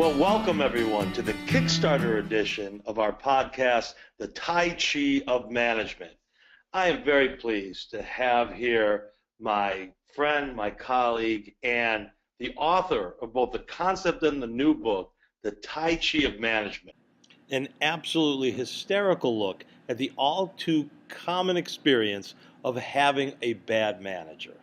Well, welcome everyone to the Kickstarter edition of our podcast, The Tai Chi of Management. I am very pleased to have here my friend, my colleague, and the author of both the concept and the new book, The Tai Chi of Management. An absolutely hysterical look at the all too common experience of having a bad manager.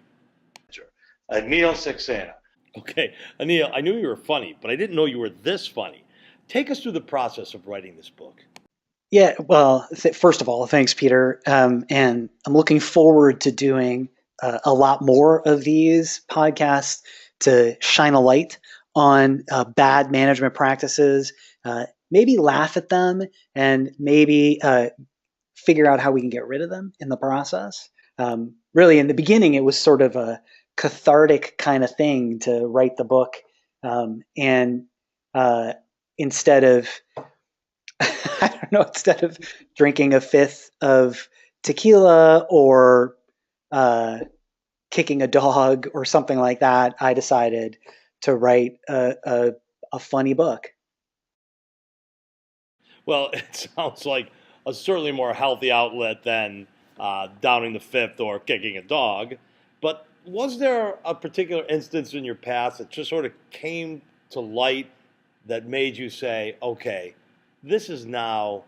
Anil Saxena. Okay, Anil, I knew you were funny, but I didn't know you were this funny. Take us through the process of writing this book. Yeah, well, first of all, thanks, Peter. And I'm looking forward to doing a lot more of these podcasts to shine a light on bad management practices, maybe laugh at them, and maybe figure out how we can get rid of them in the process. Really, in the beginning, it was sort of a cathartic kind of thing to write the book. And instead of I don't know, instead of drinking a fifth of tequila or kicking a dog or something like that, I decided to write a funny book. Well, it sounds like a certainly more healthy outlet than downing the fifth or kicking a dog. But was there a particular instance in your past that just sort of came to light that made you say, okay, this is now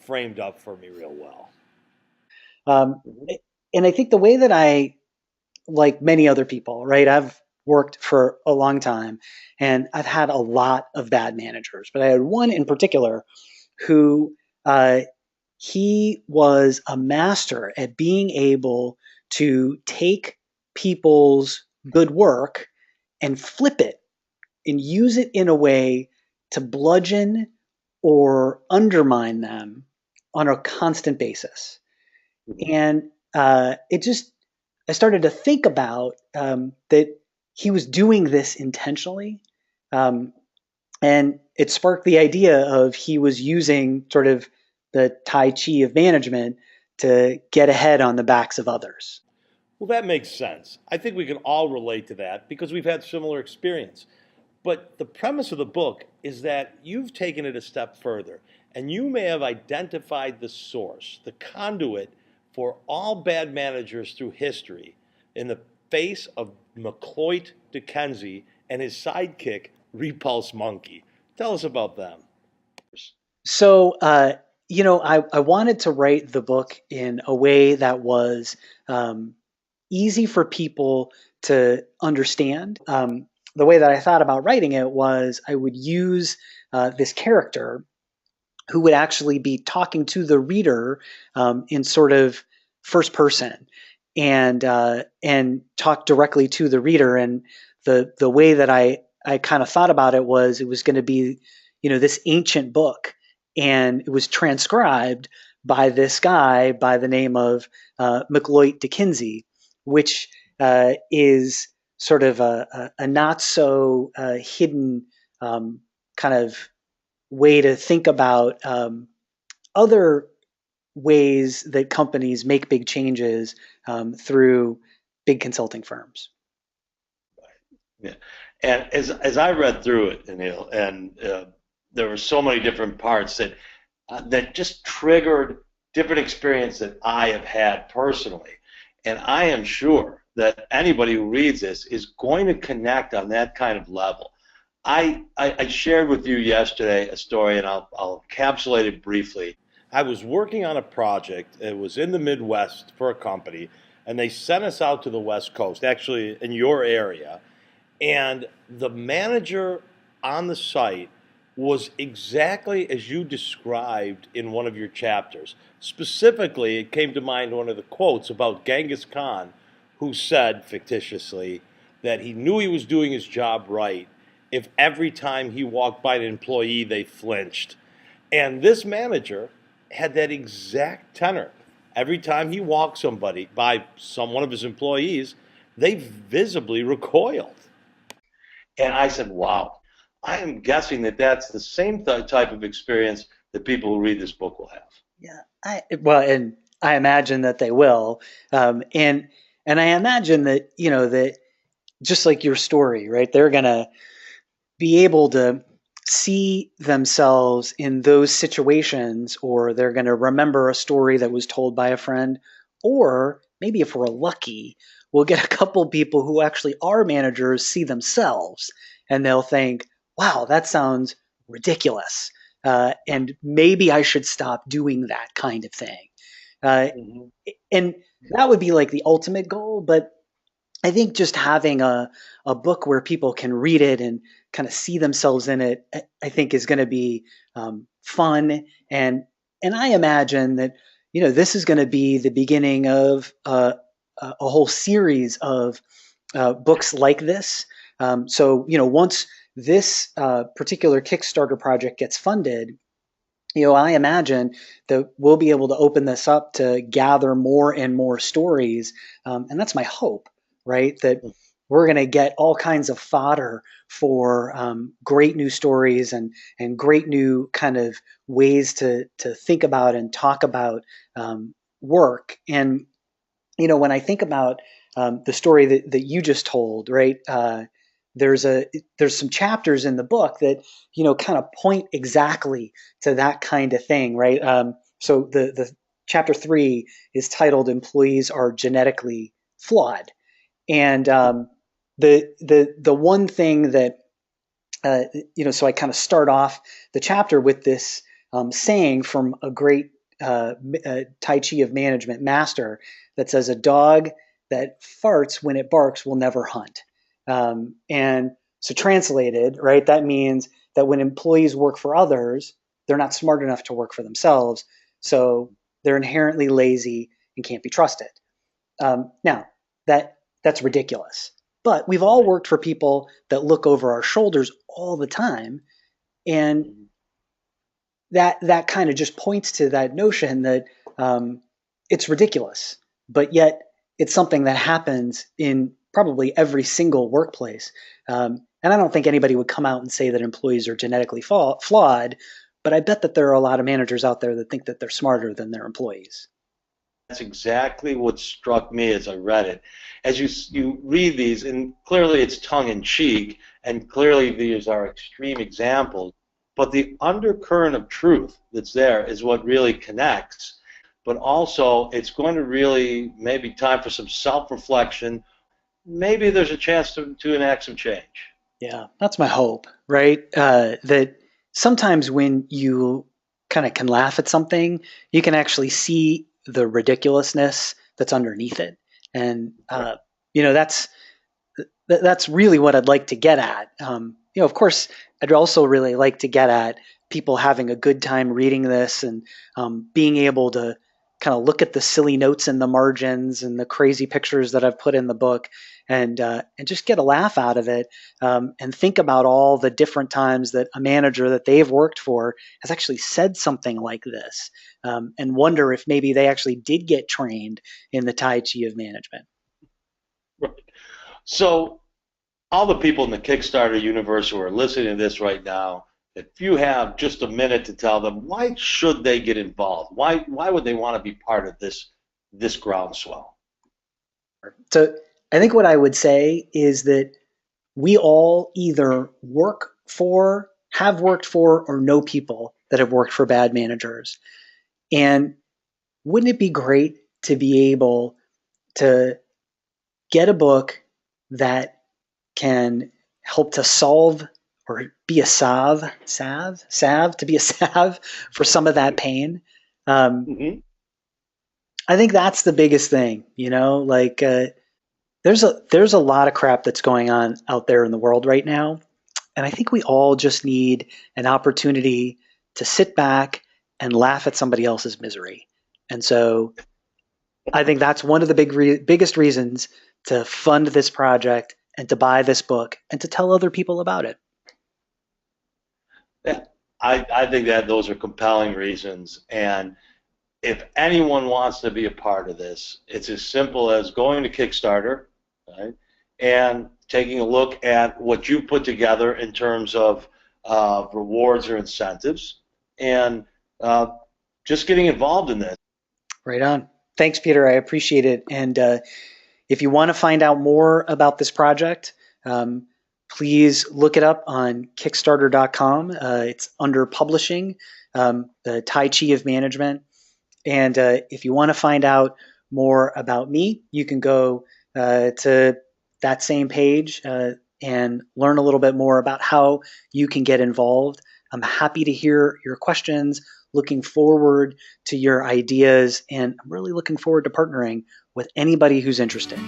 framed up for me real well? And I think the way that I, like many other people, right, I've worked for a long time and I've had a lot of bad managers, but I had one in particular who he was a master at being able to take people's good work and flip it and use it in a way to bludgeon or undermine them on a constant basis. And I started to think about that he was doing this intentionally. And it sparked the idea of he was using sort of the Tai Chi of management to get ahead on the backs of others. Well, that makes sense. I think we can all relate to that because we've had similar experience. But the premise of the book is that you've taken it a step further, and you may have identified the source, the conduit for all bad managers through history in the face of McCloyd Dickensie and his sidekick, Repulse Monkey. Tell us about them. So, I wanted to write the book in a way that was easy for people to understand. The way that I thought about writing it was I would use this character who would actually be talking to the reader in sort of first person and talk directly to the reader. And the way that I kind of thought about it was going to be, this ancient book, and it was transcribed by this guy by the name of McCloyd Dickensie, which is sort of a not so hidden kind of way to think about other ways that companies make big changes through big consulting firms. Yeah. And as I read through it, Anil, and there were so many different parts that just triggered different experience that I have had personally. And I am sure that anybody who reads this is going to connect on that kind of level. I shared with you yesterday a story, and I'll encapsulate it briefly. I was working on a project. It was in the Midwest for a company, and they sent us out to the West Coast, actually in your area. And the manager on the site was exactly as you described in one of your chapters. Specifically, it came to mind one of the quotes about Genghis Khan, who said, fictitiously, that he knew he was doing his job right if every time he walked by an employee, they flinched. And this manager had that exact tenor. Every time he walked somebody by one of his employees, they visibly recoiled. And I said, wow, I am guessing that that's the same type of experience that people who read this book will have. Yeah, and I imagine that they will, and I imagine that that just like your story, right? They're gonna be able to see themselves in those situations, or they're going to remember a story that was told by a friend, or maybe if we're lucky, we'll get a couple people who actually are managers see themselves and they'll think, wow, that sounds ridiculous. And maybe I should stop doing that kind of thing. Uh, Hmm. and that would be like the ultimate goal. But I think just having a book where people can read it and kind of see themselves in it, I think is going to be fun. And I imagine that, this is going to be the beginning of a whole series of books like this. So, once this particular Kickstarter project gets funded, I imagine that we'll be able to open this up to gather more and more stories. And that's my hope, right? That we're going to get all kinds of fodder for great new stories and great new kind of ways to think about and talk about work. And when I think about the story that you just told, right? There's a there's some chapters in the book that kind of point exactly to that kind of thing, right? So the chapter 3 is titled "Employees Are Genetically Flawed," and the one thing that so I kind of start off the chapter with this saying from a great Tai Chi of management master that says, "A dog that farts when it barks will never hunt." And so, translated, right, that means that when employees work for others, they're not smart enough to work for themselves. So they're inherently lazy and can't be trusted. Now, that's ridiculous. But we've all worked for people that look over our shoulders all the time, and that kind of just points to that notion that it's ridiculous, but yet it's something that happens in probably every single workplace. And I don't think anybody would come out and say that employees are genetically flawed, but I bet that there are a lot of managers out there that think that they're smarter than their employees. That's exactly what struck me as I read it. As you read these, and clearly it's tongue in cheek, and clearly these are extreme examples, but the undercurrent of truth that's there is what really connects. But also, it's going to really maybe time for some self-reflection. Maybe there's a chance to enact some change. Yeah, that's my hope, right? That sometimes when you kind of can laugh at something, you can actually see the ridiculousness that's underneath it, and Right. that's that's really what I'd like to get at. Of course, I'd also really like to get at people having a good time reading this and being able to kind of look at the silly notes in the margins and the crazy pictures that I've put in the book and just get a laugh out of it and think about all the different times that a manager that they've worked for has actually said something like this and wonder if maybe they actually did get trained in the Tai Chi of management. Right. So all the people in the Kickstarter universe who are listening to this right now, if you have just a minute to tell them why should they get involved? Why would they want to be part of this groundswell? So I think what I would say is that we all either work for, have worked for, or know people that have worked for bad managers. And wouldn't it be great to be able to get a book that can help to solve or be a salve, to be a salve for some of that pain? Um, Mm-hmm. I think that's the biggest thing, like there's a lot of crap that's going on out there in the world right now. And I think we all just need an opportunity to sit back and laugh at somebody else's misery. And so I think that's one of the biggest reasons to fund this project and to buy this book and to tell other people about it. Yeah, I think that those are compelling reasons. And if anyone wants to be a part of this, it's as simple as going to Kickstarter, right, and taking a look at what you put together in terms of rewards or incentives, and uh, just getting involved in this. Right on. Thanks, Peter. I appreciate it. And if you want to find out more about this project, um, please look it up on kickstarter.com. It's under publishing, the Tai Chi of Management. And if you want to find out more about me, you can go to that same page and learn a little bit more about how you can get involved. I'm happy to hear your questions, looking forward to your ideas, and I'm really looking forward to partnering with anybody who's interested.